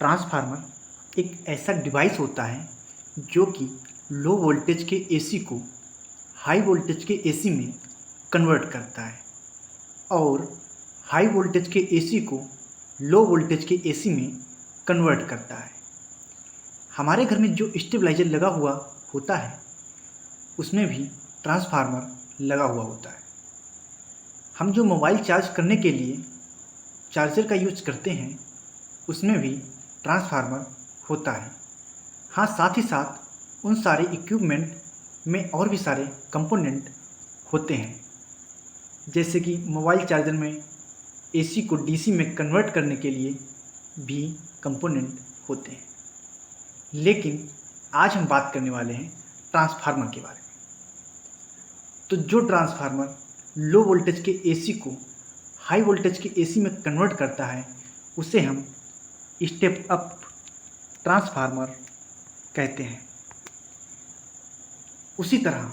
Transformer एक ऐसा device होता है जो कि लो वोल्टेज के एसी को हाई वोल्टेज के एसी में कन्वर्ट करता है और हाई वोल्टेज के एसी को लो वोल्टेज के एसी में कन्वर्ट करता है। हमारे घर में जो स्टेबलाइजर लगा हुआ होता है उसमें भी ट्रांसफार्मर लगा हुआ होता है। हम जो मोबाइल चार्ज करने के लिए चार्जर का यूज करते हैं उसमें भी ट्रांसफार्मर होता है। हाँ, साथ ही साथ उन सारे इक्विपमेंट में और भी सारे कंपोनेंट होते हैं, जैसे कि मोबाइल चार्जर में एसी को डीसी में कन्वर्ट करने के लिए भी कंपोनेंट होते हैं। लेकिन आज हम बात करने वाले हैं ट्रांसफार्मर के बारे में। तो जो ट्रांसफार्मर लो वोल्टेज के एसी को हाई वोल्टेज के एसी में कन्वर्ट करता है उसे हम स्टेप अप ट्रांसफार्मर कहते हैं। उसी तरह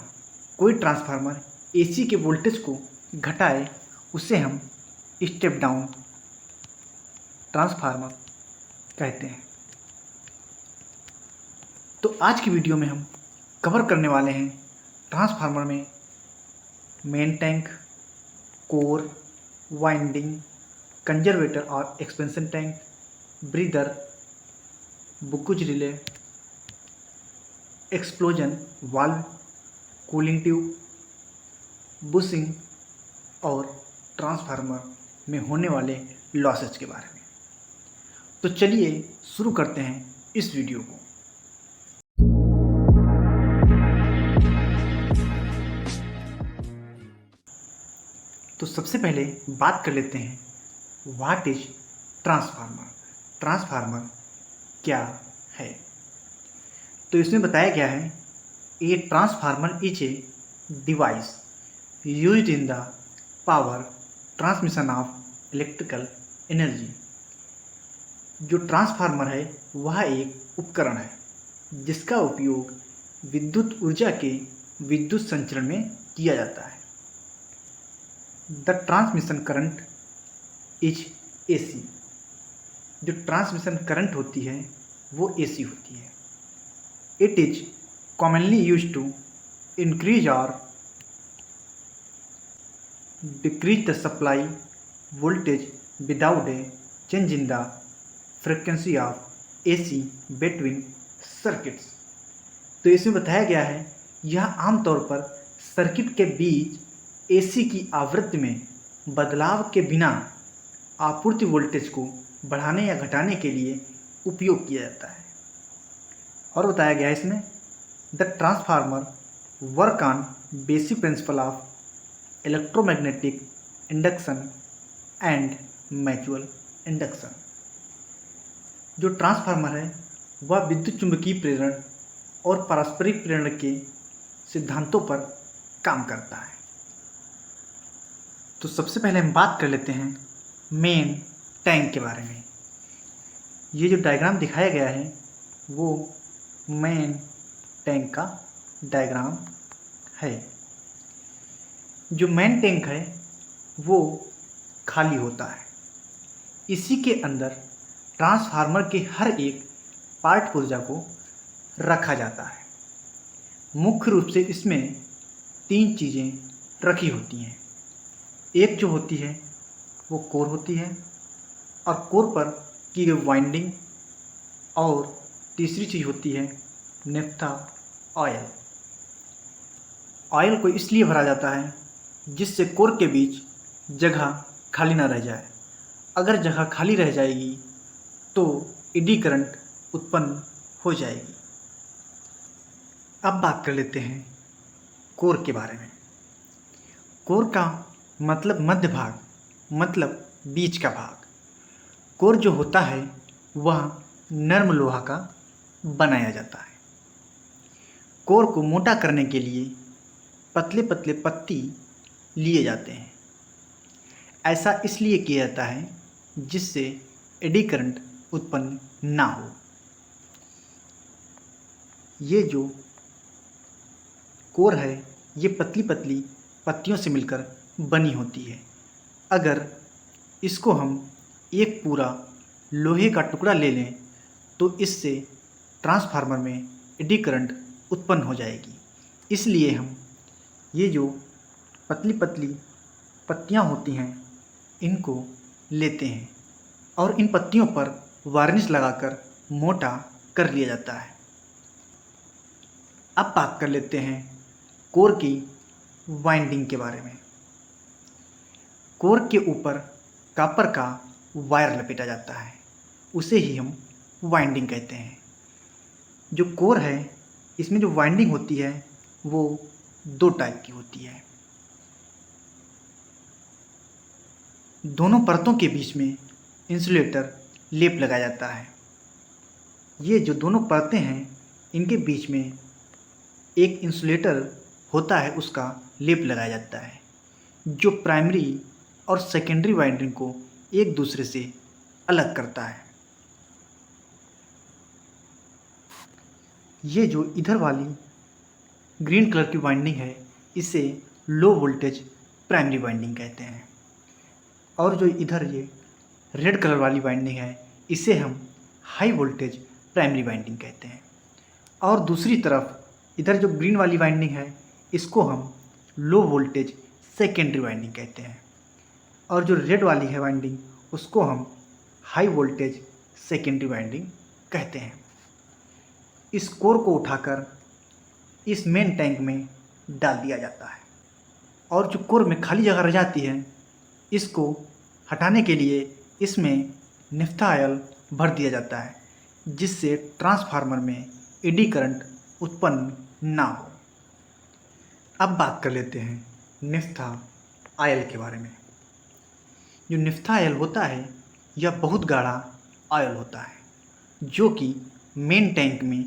कोई ट्रांसफार्मर एसी के वोल्टेज को घटाए उसे हम स्टेप डाउन ट्रांसफार्मर कहते हैं। तो आज की वीडियो में हम कवर करने वाले हैं ट्रांसफार्मर में main tank, core, winding, conservator और expansion tank, breather, Buchholz relay, explosion valve, cooling tube, bushing और ट्रांसफार्मर में होने वाले लॉसेज के बारे में। तो चलिए शुरू करते हैं इस वीडियो को। तो सबसे पहले बात कर लेते हैं व्हाट इज ट्रांसफार्मर। ट्रांसफार्मर क्या है? तो इसमें बताया गया है a transformer is a device used in the power transmission of electrical energy. जो ट्रांसफार्मर है वह एक उपकरण है जिसका उपयोग विद्युत ऊर्जा के विद्युत संचरण में किया जाता है। The transmission current is AC. जो ट्रांसमिशन करंट होती है वो एसी होती है। It is commonly used to increase और decrease the supply voltage without a change in the frequency of AC between circuits. तो इसमें बताया गया है यह आमतौर पर सर्किट के बीच एसी की आवृत्ति में बदलाव के बिना आपूर्ति वोल्टेज को बढ़ाने या घटाने के लिए उपयोग किया जाता है। और बताया गया है इसमें the transformer work on basic principle of electromagnetic induction and mutual induction. जो ट्रांसफार्मर है वह विद्युत चुंबकीय प्रेरण और पारस्परिक प्रेरण के सिद्धांतों पर काम करता है। तो सबसे पहले हम बात कर लेते हैं मेन टैंक के बारे में। ये जो डायग्राम दिखाया गया है वो मेन टैंक का डायग्राम है। जो मेन टैंक है वो खाली होता है। इसी के अंदर ट्रांसफार्मर के हर एक पार्ट पुर्जा को रखा जाता है। मुख्य रूप से इसमें 3 चीज़ें रखी होती हैं। एक जो होती है वो कोर होती है और कोर पर की गई वाइंडिंग, और तीसरी चीज़ होती है नेफ्था ऑयल। ऑयल को इसलिए भरा जाता है जिससे कोर के बीच जगह खाली ना रह जाए। अगर जगह खाली रह जाएगी तो एडी करंट उत्पन्न हो जाएगी। अब बात कर लेते हैं कोर के बारे में। कोर का मतलब मध्य भाग, मतलब बीच का भाग। कोर जो होता है वह नर्म लोहा का बनाया जाता है। कोर को मोटा करने के लिए पतले पतले पत्ती लिए जाते हैं। ऐसा इसलिए किया जाता है जिससे एडी करंट उत्पन्न ना हो। ये जो कोर है ये पतली पतली पत्तियों से मिलकर बनी होती है। अगर इसको हम एक पूरा लोहे का टुकड़ा ले लें तो इससे ट्रांसफार्मर में एडी करंट उत्पन्न हो जाएगी। इसलिए हम ये जो पतली पतली पत्तियाँ होती हैं इनको लेते हैं और इन पत्तियों पर वार्निश लगाकर मोटा कर लिया जाता है। अब बात कर लेते हैं कोर की वाइंडिंग के बारे में। कोर के ऊपर कॉपर का वायर लपेटा जाता है, उसे ही हम वाइंडिंग कहते हैं। जो कोर है इसमें जो वाइंडिंग होती है वो 2 टाइप की होती है। दोनों परतों के बीच में इंसुलेटर लेप लगाया जाता है। ये जो दोनों परतें हैं इनके बीच में एक इंसुलेटर होता है, उसका लेप लगाया जाता है जो प्राइमरी और सेकेंडरी वाइंडिंग को एक दूसरे से अलग करता है। ये जो इधर वाली ग्रीन कलर की वाइंडिंग है इसे लो वोल्टेज प्राइमरी वाइंडिंग कहते हैं और जो इधर ये रेड कलर वाली वाइंडिंग है इसे हम हाई वोल्टेज प्राइमरी वाइंडिंग कहते हैं। और दूसरी तरफ इधर जो ग्रीन वाली वाइंडिंग है इसको हम लो वोल्टेज सेकेंडरी वाइंडिंग कहते हैं और जो रेड वाली है वाइंडिंग उसको हम हाई वोल्टेज सेकेंडरी वाइंडिंग कहते हैं। इस कोर को उठाकर इस मेन टैंक में डाल दिया जाता है और जो कोर में खाली जगह रह जाती है इसको हटाने के लिए इसमें नेफ्था ऑयल भर दिया जाता है जिससे ट्रांसफार्मर में एडी करंट उत्पन्न ना हो। अब बात कर लेते हैं नेफ्था ऑयल के बारे में। जो नेफ्था ऑयल होता है यह बहुत गाढ़ा ऑयल होता है जो कि मेन टैंक में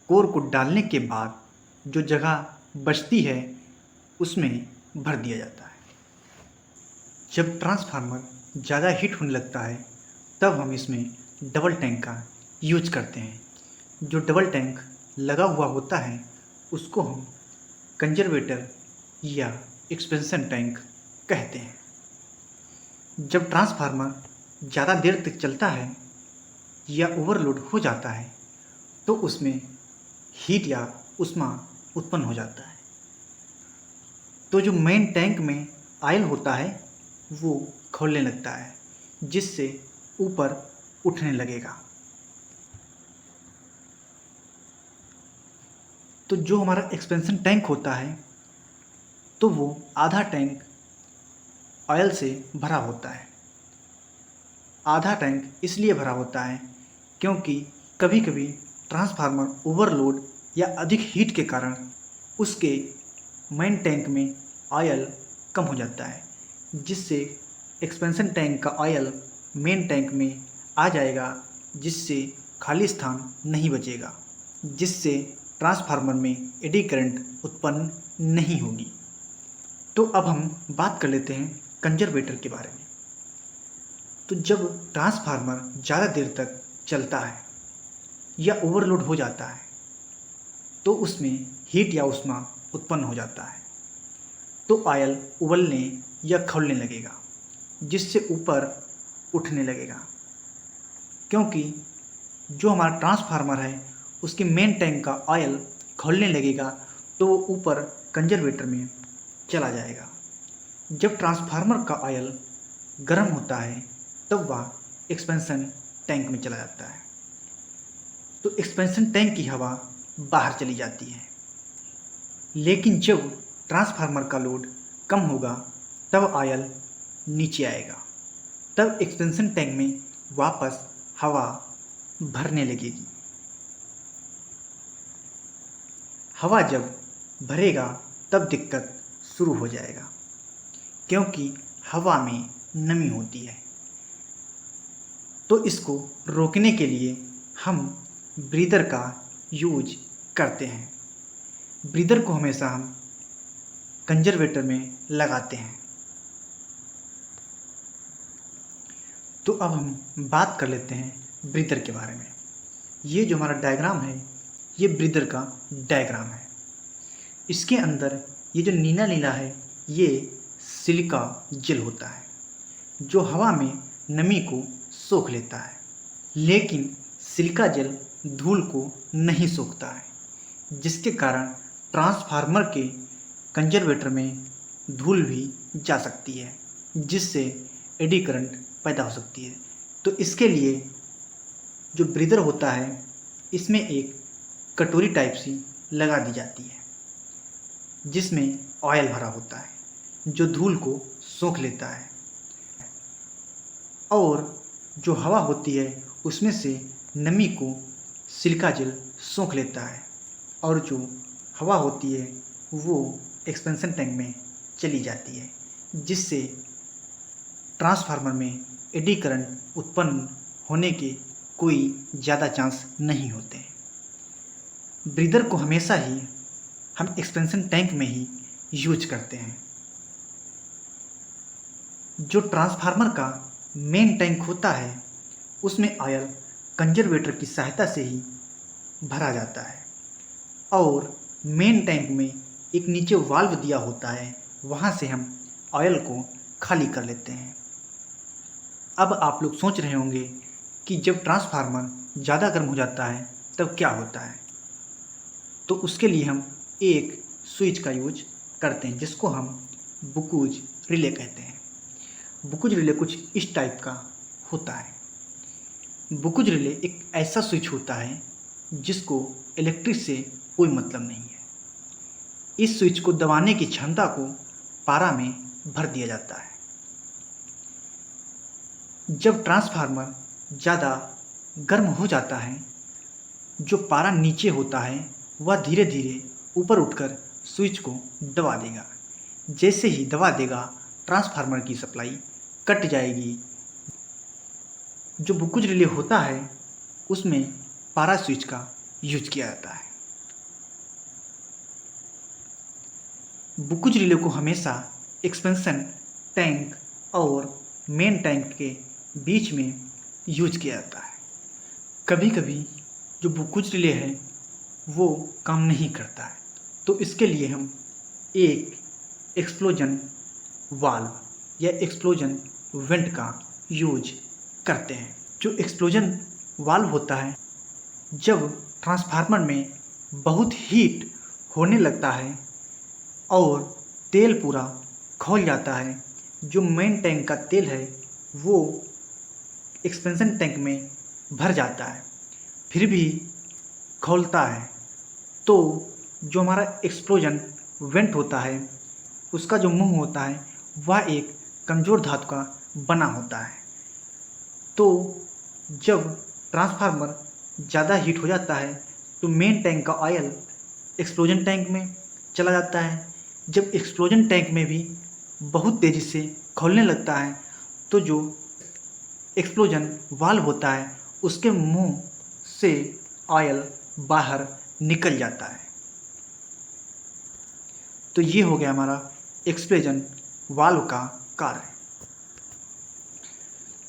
कोर को डालने के बाद जो जगह बचती है उसमें भर दिया जाता है। जब ट्रांसफार्मर ज़्यादा हीट होने लगता है तब हम इसमें डबल टैंक का यूज करते हैं। जो डबल टैंक लगा हुआ होता है उसको हम कंजर्वेटर या एक्सपेंशन टैंक कहते हैं। जब ट्रांसफार्मर ज़्यादा देर तक चलता है या ओवरलोड हो जाता है तो उसमें हीट या उष्मा उत्पन्न हो जाता है। तो जो मेन टैंक में ऑयल होता है वो खौलने लगता है जिससे ऊपर उठने लगेगा। तो जो हमारा एक्सपेंशन टैंक होता है तो वो आधा टैंक ऑयल से भरा होता है। आधा टैंक इसलिए भरा होता है क्योंकि कभी कभी ट्रांसफार्मर ओवरलोड या अधिक हीट के कारण उसके मेन टैंक में ऑयल कम हो जाता है जिससे एक्सपेंशन टैंक का ऑयल मेन टैंक में आ जाएगा जिससे खाली स्थान नहीं बचेगा, जिससे ट्रांसफार्मर में एडी करंट उत्पन्न नहीं होगी। तो अब हम बात कर लेते हैं कंजर्वेटर के बारे में। तो जब ट्रांसफार्मर ज़्यादा देर तक चलता है या ओवरलोड हो जाता है तो उसमें हीट या उष्मा उत्पन्न हो जाता है तो ऑयल उबलने या खौलने लगेगा जिससे ऊपर उठने लगेगा। क्योंकि जो हमारा ट्रांसफार्मर है उसके मेन टैंक का ऑयल खौलने लगेगा तो वो ऊपर कंजर्वेटर में चला जाएगा। जब ट्रांसफार्मर का ऑयल गर्म होता है तब वह एक्सपेंशन टैंक में चला जाता है तो एक्सपेंशन टैंक की हवा बाहर चली जाती है। लेकिन जब ट्रांसफार्मर का लोड कम होगा तब ऑयल नीचे आएगा, तब एक्सपेंशन टैंक में वापस हवा भरने लगेगी। हवा जब भरेगा तब दिक्कत शुरू हो जाएगा क्योंकि हवा में नमी होती है। तो इसको रोकने के लिए हम ब्रीदर का यूज करते हैं। ब्रीदर को हमेशा हम कंजर्वेटर में लगाते हैं। तो अब हम बात कर लेते हैं ब्रीदर के बारे में। ये जो हमारा डायग्राम है ये ब्रीदर का डायग्राम है। इसके अंदर ये जो नीला नीला है ये सिलिका जेल होता है जो हवा में नमी को सोख लेता है। लेकिन सिलिका जेल धूल को नहीं सोखता है, जिसके कारण ट्रांसफार्मर के कंजर्वेटर में धूल भी जा सकती है, जिससे एडी करंट पैदा हो सकती है। तो इसके लिए जो ब्रीदर होता है, इसमें एक कटोरी टाइप सी लगा दी जाती है, जिसमें ऑयल भरा होता है, जो धूल को सोख लेता है, और जो हवा होती है उसमें से नमी को सिलिका जेल सोख लेता है, और जो हवा होती है वो एक्सपेंशन टैंक में चली जाती है, जिससे ट्रांसफार्मर में एडी करंट उत्पन्न होने के कोई ज़्यादा चांस नहीं होते हैं। ब्रीदर को हमेशा ही हम एक्सपेंशन टैंक में ही यूज करते हैं। जो ट्रांसफार्मर का मेन टैंक होता है, उसमें ऑयल कंजर्वेटर की सहायता से ही भरा जाता है, और मेन टैंक में एक नीचे वाल्व दिया होता है, वहाँ से हम ऑयल को खाली कर लेते हैं। अब आप लोग सोच रहे होंगे कि जब ट्रांसफार्मर ज़्यादा गर्म हो जाता है तब क्या होता है। तो उसके लिए हम एक स्विच का यूज करते हैं, जिसको हम बुकुज रिले कहते हैं। बुकुज रिले कुछ इस टाइप का होता है। बुकुज रिले एक ऐसा स्विच होता है जिसको इलेक्ट्रिक से कोई मतलब नहीं है। इस स्विच को दबाने की क्षमता को पारा में भर दिया जाता है। जब ट्रांसफार्मर ज़्यादा गर्म हो जाता है, जो पारा नीचे होता है वह धीरे धीरे ऊपर उठकर स्विच को दबा देगा। जैसे ही दबा देगा, ट्रांसफार्मर की सप्लाई कट जाएगी। जो बुकुज रिले होता है उसमें पारा स्विच का यूज किया जाता है। बुकुज रिले को हमेशा एक्सपेंशन टैंक और मेन टैंक के बीच में यूज किया जाता है। कभी कभी जो बुकुज रिले है वो काम नहीं करता है, तो इसके लिए हम एक एक्सप्लोजन वाल्व या एक्सप्लोजन वेंट का यूज करते हैं। जो एक्सप्लोजन वाल्व होता है, जब ट्रांसफार्मर में बहुत हीट होने लगता है और तेल पूरा खौल जाता है, जो मेन टैंक का तेल है वो एक्सपेंशन टैंक में भर जाता है, फिर भी खौलता है, तो जो हमारा एक्सप्लोजन वेंट होता है उसका जो मुंह होता है वह एक कमज़ोर धातु का बना होता है। तो जब ट्रांसफार्मर ज़्यादा हीट हो जाता है तो मेन टैंक का ऑयल एक्सप्लोजन टैंक में चला जाता है। जब एक्सप्लोजन टैंक में भी बहुत तेज़ी से खौलने लगता है तो जो एक्सप्लोजन वाल्व होता है उसके मुंह से ऑयल बाहर निकल जाता है। तो ये हो गया हमारा एक्सप्लोजन वाल्व का कार्य।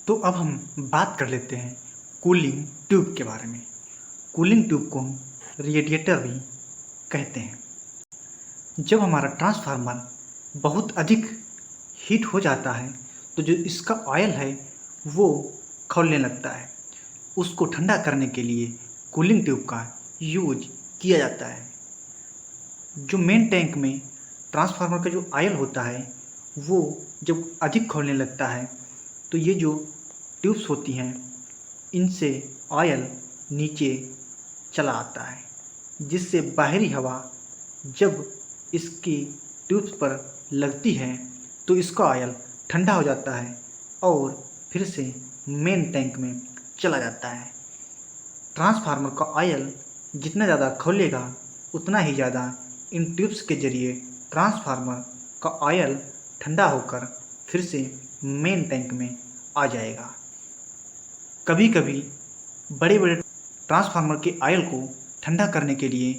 तो अब हम बात कर लेते हैं कूलिंग ट्यूब के बारे में। कूलिंग ट्यूब को हम रेडिएटर भी कहते हैं। जब हमारा ट्रांसफार्मर बहुत अधिक हीट हो जाता है तो जो इसका ऑयल है वो खौलने लगता है। उसको ठंडा करने के लिए कूलिंग ट्यूब का यूज किया जाता है। जो मेन टैंक में ट्रांसफार्मर का जो ऑयल होता है वो जब अधिक खौलने लगता है तो ये जो ट्यूब्स होती हैं इनसे ऑयल नीचे चला आता है, जिससे बाहरी हवा जब इसकी ट्यूब्स पर लगती है तो इसका ऑयल ठंडा हो जाता है और फिर से मेन टैंक में चला जाता है। ट्रांसफार्मर का ऑयल जितना ज़्यादा खौलेगा उतना ही ज़्यादा इन ट्यूब्स के ज़रिए ट्रांसफार्मर का ऑयल ठंडा होकर फिर से मेन टैंक में आ जाएगा। कभी कभी बड़े बड़े ट्रांसफार्मर के ऑयल को ठंडा करने के लिए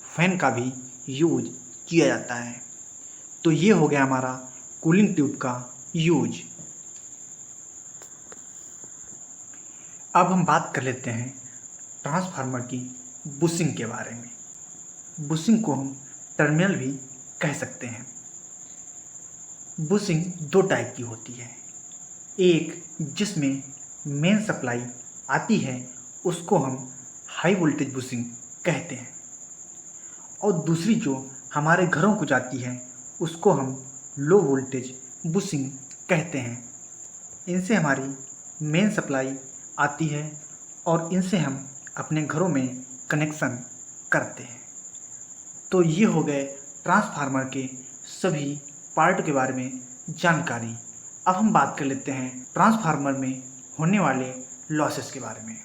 फैन का भी यूज किया जाता है। तो ये हो गया हमारा कूलिंग ट्यूब का यूज। अब हम बात कर लेते हैं ट्रांसफार्मर की बुशिंग के बारे में। बुशिंग को हम टर्मिनल भी कह सकते हैं। बुशिंग दो टाइप की होती है। एक जिसमें मेन सप्लाई आती है उसको हम हाई वोल्टेज बुशिंग कहते हैं। और दूसरी जो हमारे घरों को जाती है उसको हम लो वोल्टेज बुशिंग कहते हैं। इनसे हमारी मेन सप्लाई आती है और इनसे हम अपने घरों में कनेक्शन करते हैं। तो ये हो गए ट्रांसफार्मर के सभी पार्ट के बारे में जानकारी। अब हम बात कर लेते हैं ट्रांसफार्मर में होने वाले लॉसेस के बारे में।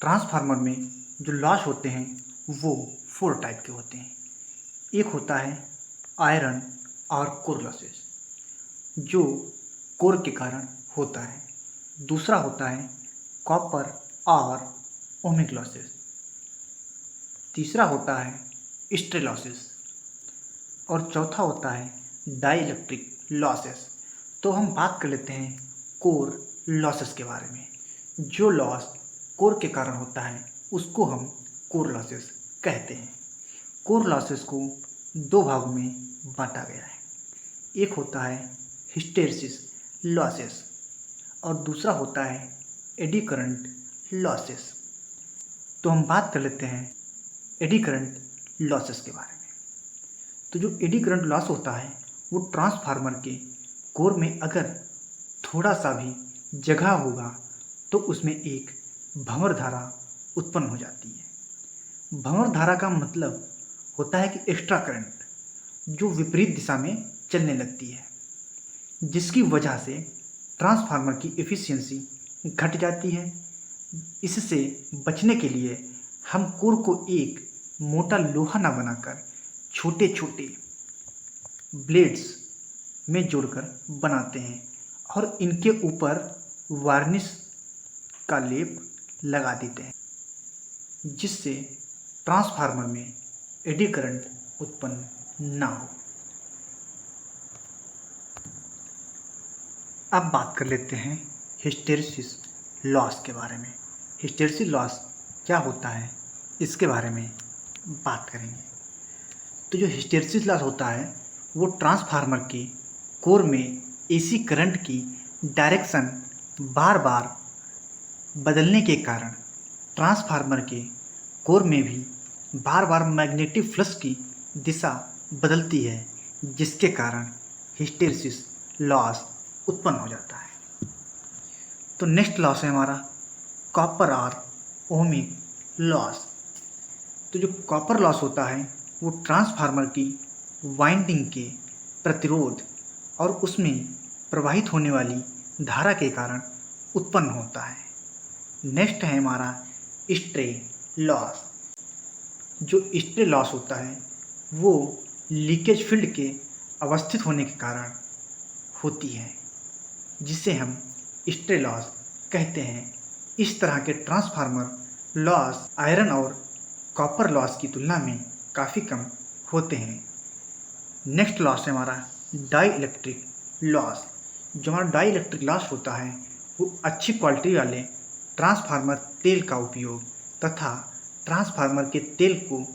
ट्रांसफार्मर में जो लॉस होते हैं वो 4 टाइप के होते हैं। एक होता है आयरन और कोर लॉसेस, जो कोर के कारण होता है। दूसरा होता है कॉपर और ओमिक लॉसेस। तीसरा होता है स्ट्रे लॉसेस और चौथा होता है डाई इलेक्ट्रिक लॉसेस। तो हम बात कर लेते हैं कोर लॉसेस के बारे में। जो लॉस कोर के कारण होता है उसको हम कोर लॉसेस कहते हैं। कोर लॉसेस को 2 भागों में बांटा गया है। एक होता है हिस्टेरिसिस लॉसेस और दूसरा होता है एडी करंट लॉसेस। तो हम बात कर लेते हैं एडी करंट लॉसेस के बारे में। तो जो एडी करंट लॉस होता है वो ट्रांसफार्मर के कोर में अगर थोड़ा सा भी जगह होगा तो उसमें एक भंवर धारा उत्पन्न हो जाती है। भंवर धारा का मतलब होता है कि एक्स्ट्रा करंट जो विपरीत दिशा में चलने लगती है, जिसकी वजह से ट्रांसफार्मर की एफिशिएंसी घट जाती है। इससे बचने के लिए हम कोर को एक मोटा लोहा ना बनाकर छोटे छोटे ब्लेड्स में जोड़कर बनाते हैं और इनके ऊपर वार्निश का लेप लगा देते हैं, जिससे ट्रांसफार्मर में एडी करंट उत्पन्न ना हो। अब बात कर लेते हैं हिस्टेरिसिस लॉस के बारे में। हिस्टेरिसिस लॉस क्या होता है इसके बारे में बात करेंगे। तो जो हिस्टेरिसिस लॉस होता है वो ट्रांसफार्मर के कोर में एसी करंट की डायरेक्शन बार बार बदलने के कारण ट्रांसफार्मर के कोर में भी बार बार मैग्नेटिक फ्लक्स की दिशा बदलती है, जिसके कारण हिस्टेरिसिस लॉस उत्पन्न हो जाता है। तो नेक्स्ट लॉस है हमारा कॉपर और ओमिक लॉस। तो जो कॉपर लॉस होता है वो ट्रांसफार्मर की वाइंडिंग के प्रतिरोध और उसमें प्रवाहित होने वाली धारा के कारण उत्पन्न होता है। नेक्स्ट है हमारा स्ट्रे लॉस। जो स्ट्रे लॉस होता है वो लीकेज फील्ड के अवस्थित होने के कारण होती है, जिसे हम स्ट्रे लॉस कहते हैं। इस तरह के ट्रांसफार्मर लॉस आयरन और कॉपर लॉस की तुलना में काफ़ी कम होते हैं। नेक्स्ट लॉस है हमारा डाई इलेक्ट्रिक लॉस। जो हमारा डाई इलेक्ट्रिक लॉस होता है वो अच्छी क्वालिटी वाले ट्रांसफार्मर तेल का उपयोग तथा ट्रांसफार्मर के तेल को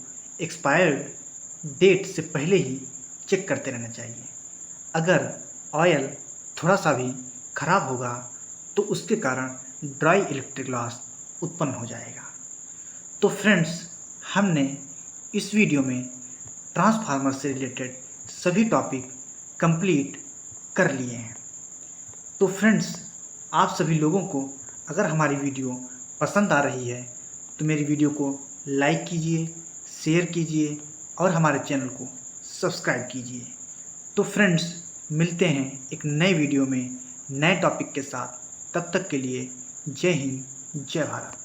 एक्सपायर्ड डेट से पहले ही चेक करते रहना चाहिए। अगर ऑयल थोड़ा सा भी खराब होगा तो उसके कारण ड्राई इलेक्ट्रिक लॉस उत्पन्न हो जाएगा। तो फ्रेंड्स, हमने इस वीडियो में ट्रांसफार्मर से रिलेटेड सभी टॉपिक कंप्लीट कर लिए हैं। तो फ्रेंड्स, आप सभी लोगों को अगर हमारी वीडियो पसंद आ रही है तो मेरी वीडियो को लाइक कीजिए, शेयर कीजिए और हमारे चैनल को सब्सक्राइब कीजिए। तो फ्रेंड्स, मिलते हैं एक नए वीडियो में नए टॉपिक के साथ। तब तक के लिए जय हिंद, जय भारत।